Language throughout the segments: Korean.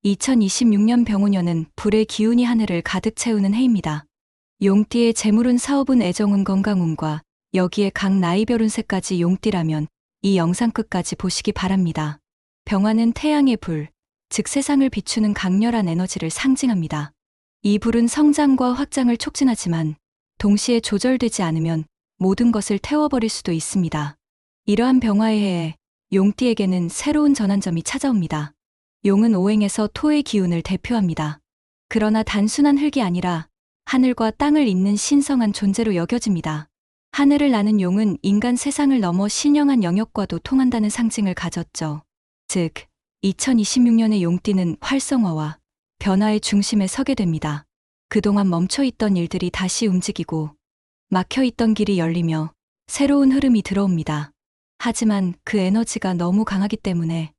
2026년 병오년은 불의 기운이 하늘을 가득 채우는 해입니다. 용띠의 재물운, 사업운, 애정운, 건강운과 여기에 각 나이별 운세까지 용띠라면 이 영상 끝까지 보시기 바랍니다. 병화는 태양의 불, 즉 세상을 비추는 강렬한 에너지를 상징합니다. 이 불은 성장과 확장을 촉진하지만 동시에 조절되지 않으면 모든 것을 태워버릴 수도 있습니다. 이러한 병화의 해에 용띠에게는 새로운 전환점이 찾아옵니다. 용은 오행에서 토의 기운을 대표합니다. 그러나 단순한 흙이 아니라 하늘과 땅을 잇는 신성한 존재로 여겨집니다. 하늘을 나는 용은 인간 세상을 넘어 신령한 영역과도 통한다는 상징을 가졌죠. 즉, 2026년의 용띠는 활성화와 변화의 중심에 서게 됩니다. 그동안 멈춰있던 일들이 다시 움직이고 막혀있던 길이 열리며 새로운 흐름이 들어옵니다. 하지만 그 에너지가 너무 강하기 때문에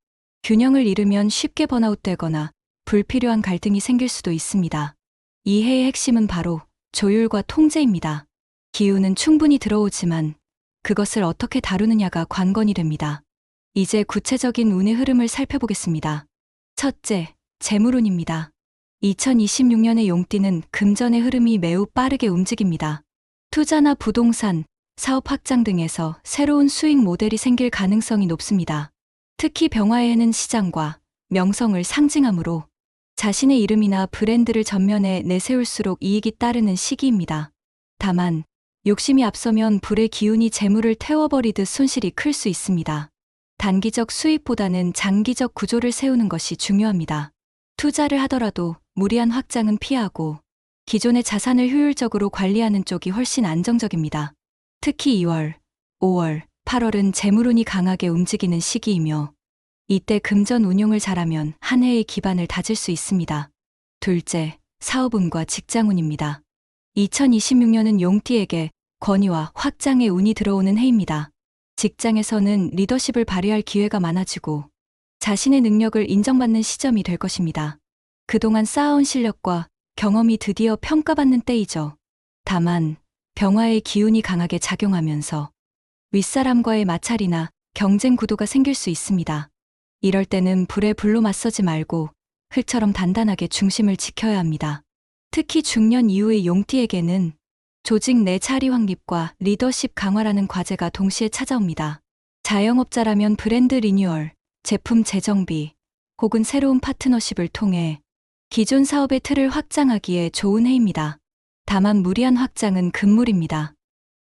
균형을 잃으면 쉽게 번아웃되거나 불필요한 갈등이 생길 수도 있습니다. 이 해의 핵심은 바로 조율과 통제입니다. 기운은 충분히 들어오지만 그것을 어떻게 다루느냐가 관건이 됩니다. 이제 구체적인 운의 흐름을 살펴보겠습니다. 첫째, 재물운입니다. 2026년의 용띠는 금전의 흐름이 매우 빠르게 움직입니다. 투자나 부동산, 사업 확장 등에서 새로운 수익 모델이 생길 가능성이 높습니다. 특히 병화의 해는 시장과 명성을 상징하므로 자신의 이름이나 브랜드를 전면에 내세울수록 이익이 따르는 시기입니다. 다만 욕심이 앞서면 불의 기운이 재물을 태워버리듯 손실이 클 수 있습니다. 단기적 수익보다는 장기적 구조를 세우는 것이 중요합니다. 투자를 하더라도 무리한 확장은 피하고 기존의 자산을 효율적으로 관리하는 쪽이 훨씬 안정적입니다. 특히 2월, 5월, 8월은 재물운이 강하게 움직이는 시기이며 이때 금전 운용을 잘하면 한 해의 기반을 다질 수 있습니다. 둘째, 사업운과 직장운입니다. 2026년은 용띠에게 권위와 확장의 운이 들어오는 해입니다. 직장에서는 리더십을 발휘할 기회가 많아지고 자신의 능력을 인정받는 시점이 될 것입니다. 그동안 쌓아온 실력과 경험이 드디어 평가받는 때이죠. 다만 병화의 기운이 강하게 작용하면서 윗사람과의 마찰이나 경쟁 구도가 생길 수 있습니다. 이럴 때는 불에 불로 맞서지 말고 흙처럼 단단하게 중심을 지켜야 합니다. 특히 중년 이후의 용띠에게는 조직 내 자리 확립과 리더십 강화라는 과제가 동시에 찾아옵니다. 자영업자라면 브랜드 리뉴얼, 제품 재정비, 혹은 새로운 파트너십을 통해 기존 사업의 틀을 확장하기에 좋은 해입니다. 다만 무리한 확장은 금물입니다.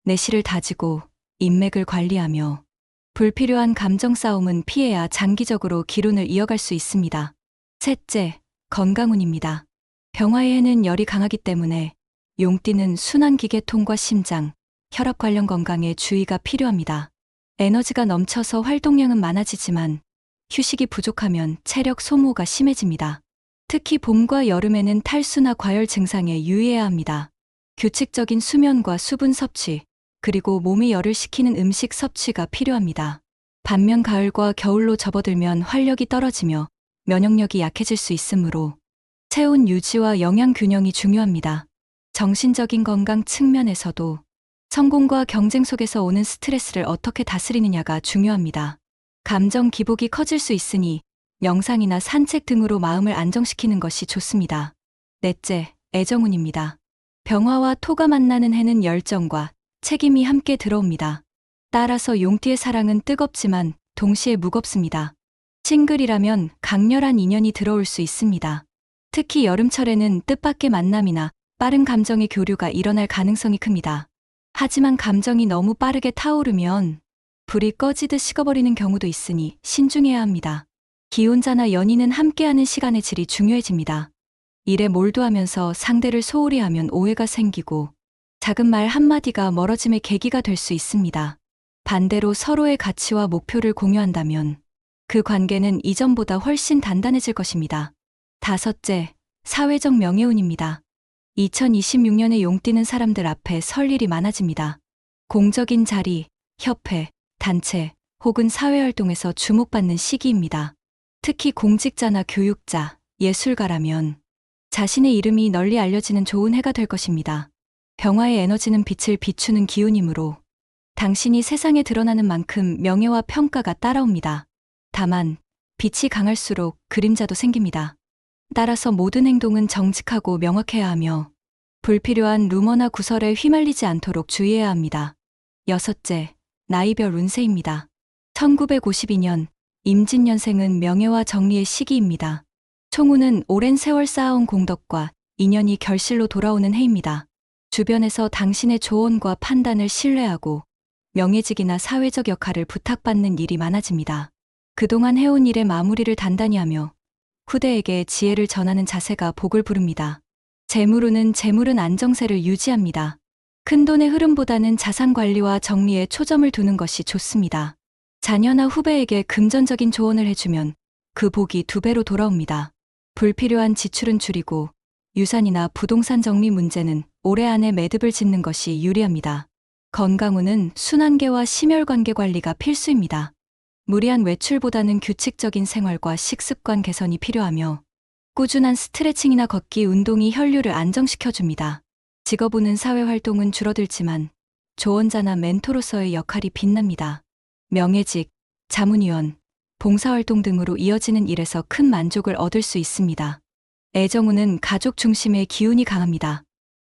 내실을 다지고 인맥을 관리하며 불필요한 감정 싸움은 피해야 장기적으로 기운을 이어갈 수 있습니다. 셋째, 건강운입니다. 병화의 해는 열이 강하기 때문에 용띠는 순환기계통과 심장, 혈압 관련 건강에 주의가 필요합니다. 에너지가 넘쳐서 활동량은 많아지지만 휴식이 부족하면 체력 소모가 심해집니다. 특히 봄과 여름에는 탈수나 과열 증상에 유의해야 합니다. 규칙적인 수면과 수분 섭취, 그리고 몸이 열을 식히는 음식 섭취가 필요합니다. 반면 가을과 겨울로 접어들면 활력이 떨어지며 면역력이 약해질 수 있으므로 체온 유지와 영양 균형이 중요합니다. 정신적인 건강 측면에서도 성공과 경쟁 속에서 오는 스트레스를 어떻게 다스리느냐가 중요합니다. 감정 기복이 커질 수 있으니 명상이나 산책 등으로 마음을 안정시키는 것이 좋습니다. 넷째, 애정운입니다. 병화와 토가 만나는 해는 열정과 책임이 함께 들어옵니다. 따라서 용띠의 사랑은 뜨겁지만 동시에 무겁습니다. 싱글이라면 강렬한 인연이 들어올 수 있습니다. 특히 여름철에는 뜻밖의 만남이나 빠른 감정의 교류가 일어날 가능성이 큽니다. 하지만 감정이 너무 빠르게 타오르면 불이 꺼지듯 식어버리는 경우도 있으니 신중해야 합니다. 기혼자나 연인은 함께하는 시간의 질이 중요해집니다. 일에 몰두하면서 상대를 소홀히 하면 오해가 생기고 작은 말 한마디가 멀어짐의 계기가 될 수 있습니다. 반대로 서로의 가치와 목표를 공유한다면 그 관계는 이전보다 훨씬 단단해질 것입니다. 다섯째, 사회적 명예운입니다. 2026년에 용띠는 사람들 앞에 설 일이 많아집니다. 공적인 자리, 협회, 단체 혹은 사회활동에서 주목받는 시기입니다. 특히 공직자나 교육자, 예술가라면 자신의 이름이 널리 알려지는 좋은 해가 될 것입니다. 병화의 에너지는 빛을 비추는 기운이므로 당신이 세상에 드러나는 만큼 명예와 평가가 따라옵니다. 다만 빛이 강할수록 그림자도 생깁니다. 따라서 모든 행동은 정직하고 명확해야 하며 불필요한 루머나 구설에 휘말리지 않도록 주의해야 합니다. 여섯째, 나이별 운세입니다. 1952년 임진년생은 명예와 정리의 시기입니다. 총우는 오랜 세월 쌓아온 공덕과 인연이 결실로 돌아오는 해입니다. 주변에서 당신의 조언과 판단을 신뢰하고 명예직이나 사회적 역할을 부탁받는 일이 많아집니다. 그동안 해온 일의 마무리를 단단히 하며 후대에게 지혜를 전하는 자세가 복을 부릅니다. 재물은 안정세를 유지합니다. 큰돈의 흐름보다는 자산 관리와 정리에 초점을 두는 것이 좋습니다. 자녀나 후배에게 금전적인 조언을 해주면 그 복이 2배로 돌아옵니다. 불필요한 지출은 줄이고 유산이나 부동산 정리 문제는 올해 안에 매듭을 짓는 것이 유리합니다. 건강운은 순환계와 심혈관계 관리가 필수입니다. 무리한 외출보다는 규칙적인 생활과 식습관 개선이 필요하며 꾸준한 스트레칭이나 걷기 운동이 혈류를 안정시켜줍니다. 직업운은 사회활동은 줄어들지만 조언자나 멘토로서의 역할이 빛납니다. 명예직, 자문위원, 봉사활동 등으로 이어지는 일에서 큰 만족을 얻을 수 있습니다. 애정운은 가족 중심의 기운이 강합니다.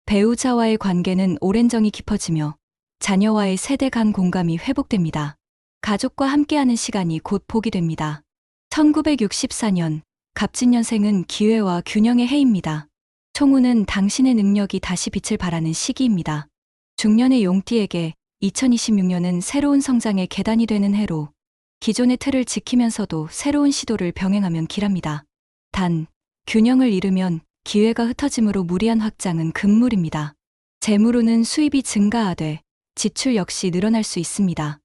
배우자와의 관계는 오랜 정이 깊어지며 자녀와의 세대 간 공감이 회복됩니다. 가족과 함께하는 시간이 곧 복이 됩니다. 1964년 갑진년생은 기회와 균형의 해입니다. 총우는 당신의 능력이 다시 빛을 발하는 시기입니다. 중년의 용띠에게 2026년은 새로운 성장의 계단이 되는 해로 기존의 틀을 지키면서도 새로운 시도를 병행하면 길합니다. 단, 균형을 잃으면 기회가 흩어짐으로 무리한 확장은 금물입니다. 재물운은 수입이 증가하되 지출 역시 늘어날 수 있습니다.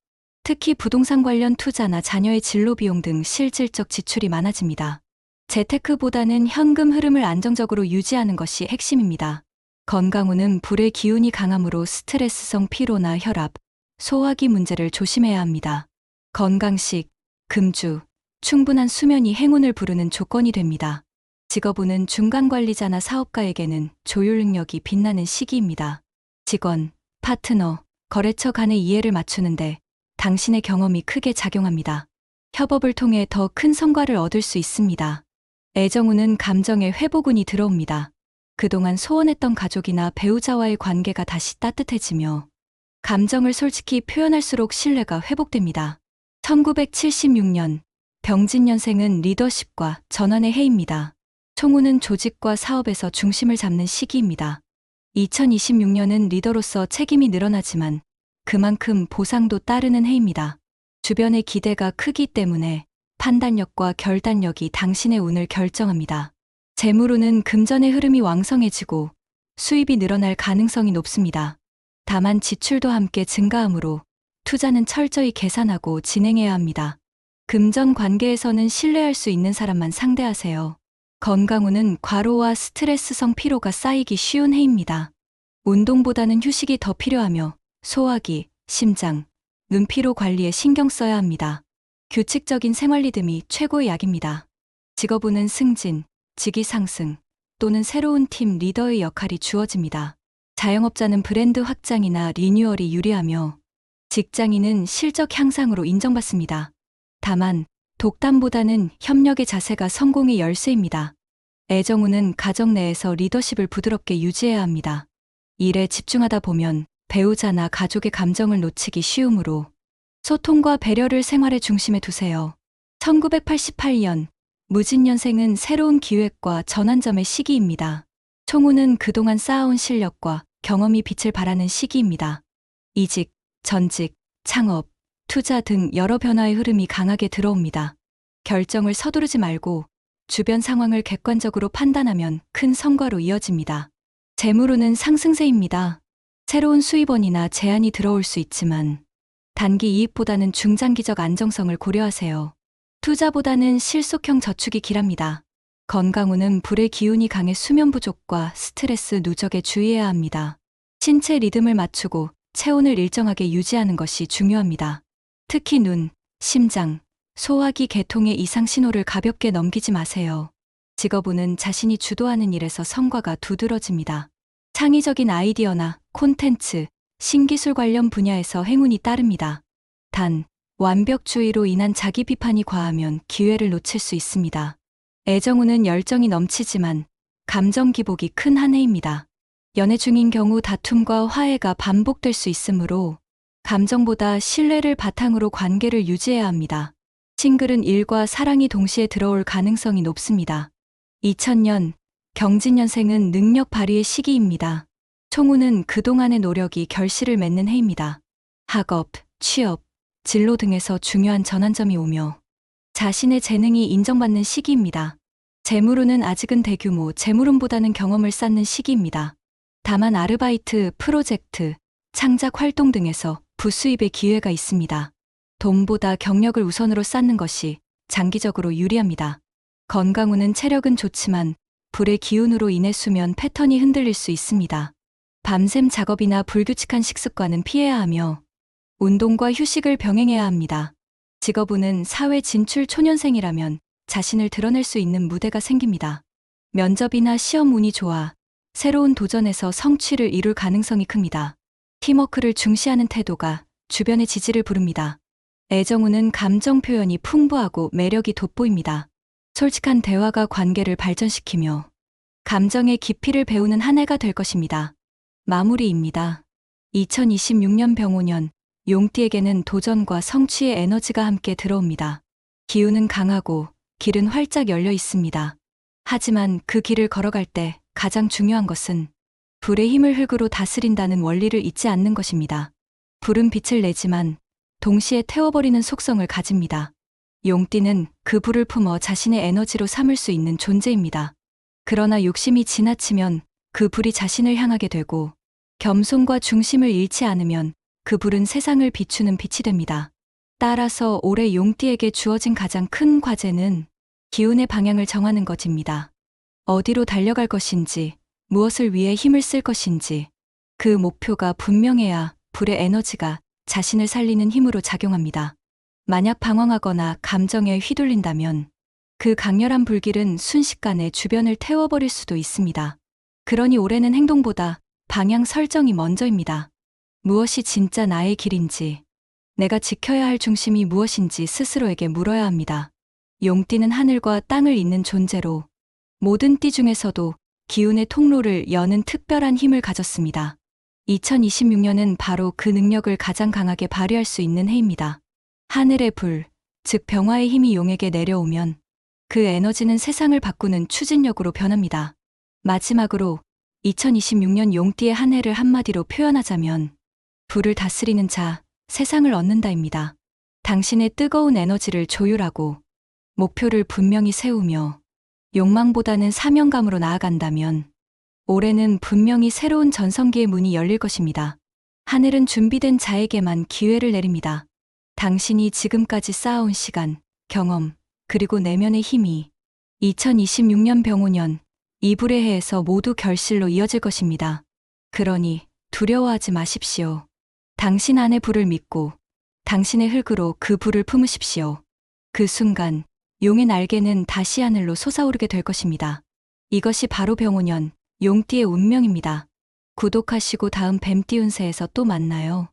특히 부동산 관련 투자나 자녀의 진로 비용 등 실질적 지출이 많아집니다. 재테크보다는 현금 흐름을 안정적으로 유지하는 것이 핵심입니다. 건강운은 불의 기운이 강하므로 스트레스성 피로나 혈압, 소화기 문제를 조심해야 합니다. 건강식, 금주, 충분한 수면이 행운을 부르는 조건이 됩니다. 직업운은 중간관리자나 사업가에게는 조율 능력이 빛나는 시기입니다. 직원, 파트너, 거래처 간의 이해를 맞추는데 당신의 경험이 크게 작용합니다. 협업을 통해 더 큰 성과를 얻을 수 있습니다. 애정운은 감정의 회복운이 들어옵니다. 그동안 소원했던 가족이나 배우자와의 관계가 다시 따뜻해지며 감정을 솔직히 표현할수록 신뢰가 회복됩니다. 1976년 병진년생은 리더십과 전환의 해입니다. 총우는 조직과 사업에서 중심을 잡는 시기입니다. 2026년은 리더로서 책임이 늘어나지만 그만큼 보상도 따르는 해입니다. 주변의 기대가 크기 때문에 판단력과 결단력이 당신의 운을 결정합니다. 재물운은 금전의 흐름이 왕성해지고 수입이 늘어날 가능성이 높습니다. 다만 지출도 함께 증가하므로 투자는 철저히 계산하고 진행해야 합니다. 금전 관계에서는 신뢰할 수 있는 사람만 상대하세요. 건강운은 과로와 스트레스성 피로가 쌓이기 쉬운 해입니다. 운동보다는 휴식이 더 필요하며 소화기, 심장, 눈피로 관리에 신경 써야 합니다. 규칙적인 생활 리듬이 최고의 약입니다. 직업운은 승진, 직위 상승 또는 새로운 팀 리더의 역할이 주어집니다. 자영업자는 브랜드 확장이나 리뉴얼이 유리하며 직장인은 실적 향상으로 인정받습니다. 다만 독담보다는 협력의 자세가 성공의 열쇠입니다. 애정운은 가정 내에서 리더십을 부드럽게 유지해야 합니다. 일에 집중하다 보면 배우자나 가족의 감정을 놓치기 쉬우므로 소통과 배려를 생활의 중심에 두세요. 1988년 무진년생은 새로운 기획과 전환점의 시기입니다. 총우는 그동안 쌓아온 실력과 경험이 빛을 발하는 시기입니다. 이직, 전직, 창업, 투자 등 여러 변화의 흐름이 강하게 들어옵니다. 결정을 서두르지 말고 주변 상황을 객관적으로 판단하면 큰 성과로 이어집니다. 재물운은 상승세입니다. 새로운 수입원이나 제안이 들어올 수 있지만 단기 이익보다는 중장기적 안정성을 고려하세요. 투자보다는 실속형 저축이 길합니다. 건강운은 불의 기운이 강해 수면 부족과 스트레스 누적에 주의해야 합니다. 신체 리듬을 맞추고 체온을 일정하게 유지하는 것이 중요합니다. 특히 눈, 심장, 소화기 계통의 이상 신호를 가볍게 넘기지 마세요. 직업운은 자신이 주도하는 일에서 성과가 두드러집니다. 창의적인 아이디어나 콘텐츠, 신기술 관련 분야에서 행운이 따릅니다. 단, 완벽주의로 인한 자기 비판이 과하면 기회를 놓칠 수 있습니다. 애정운은 열정이 넘치지만 감정 기복이 큰 한 해입니다. 연애 중인 경우 다툼과 화해가 반복될 수 있으므로 감정보다 신뢰를 바탕으로 관계를 유지해야 합니다. 싱글은 일과 사랑이 동시에 들어올 가능성이 높습니다. 2000년 경진년생은 능력 발휘의 시기입니다. 총운은 그동안의 노력이 결실을 맺는 해입니다. 학업, 취업, 진로 등에서 중요한 전환점이 오며 자신의 재능이 인정받는 시기입니다. 재물운은 아직은 대규모 재물운보다는 경험을 쌓는 시기입니다. 다만 아르바이트, 프로젝트, 창작 활동 등에서 부수입의 기회가 있습니다. 돈보다 경력을 우선으로 쌓는 것이 장기적으로 유리합니다. 건강운은 체력은 좋지만 불의 기운으로 인해 수면 패턴이 흔들릴 수 있습니다. 밤샘 작업이나 불규칙한 식습관은 피해야 하며 운동과 휴식을 병행해야 합니다. 직업운은 사회 진출 초년생이라면 자신을 드러낼 수 있는 무대가 생깁니다. 면접이나 시험 운이 좋아 새로운 도전에서 성취를 이룰 가능성이 큽니다. 팀워크를 중시하는 태도가 주변의 지지를 부릅니다. 애정운은 감정 표현이 풍부하고 매력이 돋보입니다. 솔직한 대화가 관계를 발전시키며 감정의 깊이를 배우는 한 해가 될 것입니다. 마무리입니다. 2026년 병오년 용띠에게는 도전과 성취의 에너지가 함께 들어옵니다. 기운은 강하고 길은 활짝 열려 있습니다. 하지만 그 길을 걸어갈 때 가장 중요한 것은 불의 힘을 흙으로 다스린다는 원리를 잊지 않는 것입니다. 불은 빛을 내지만 동시에 태워버리는 속성을 가집니다. 용띠는 그 불을 품어 자신의 에너지로 삼을 수 있는 존재입니다. 그러나 욕심이 지나치면 그 불이 자신을 향하게 되고 겸손과 중심을 잃지 않으면 그 불은 세상을 비추는 빛이 됩니다. 따라서 올해 용띠에게 주어진 가장 큰 과제는 기운의 방향을 정하는 것입니다. 어디로 달려갈 것인지, 무엇을 위해 힘을 쓸 것인지, 그 목표가 분명해야 불의 에너지가 자신을 살리는 힘으로 작용합니다. 만약 방황하거나 감정에 휘둘린다면 그 강렬한 불길은 순식간에 주변을 태워버릴 수도 있습니다. 그러니 올해는 행동보다 방향 설정이 먼저입니다. 무엇이 진짜 나의 길인지, 내가 지켜야 할 중심이 무엇인지 스스로에게 물어야 합니다. 용띠는 하늘과 땅을 잇는 존재로 모든 띠 중에서도 기운의 통로를 여는 특별한 힘을 가졌습니다. 2026년은 바로 그 능력을 가장 강하게 발휘할 수 있는 해입니다. 하늘의 불, 즉 병화의 힘이 용에게 내려오면 그 에너지는 세상을 바꾸는 추진력으로 변합니다. 마지막으로 2026년 용띠의 한 해를 한마디로 표현하자면 불을 다스리는 자, 세상을 얻는다입니다. 당신의 뜨거운 에너지를 조율하고 목표를 분명히 세우며 욕망보다는 사명감으로 나아간다면 올해는 분명히 새로운 전성기의 문이 열릴 것입니다. 하늘은 준비된 자에게만 기회를 내립니다. 당신이 지금까지 쌓아온 시간, 경험, 그리고 내면의 힘이 2026년 병오년 이 불의 해에서 모두 결실로 이어질 것입니다. 그러니 두려워하지 마십시오. 당신 안의 불을 믿고 당신의 흙으로 그 불을 품으십시오. 그 순간 용의 날개는 다시 하늘로 솟아오르게 될 것입니다. 이것이 바로 병오년 용띠의 운명입니다. 구독하시고 다음 뱀띠 운세에서 또 만나요.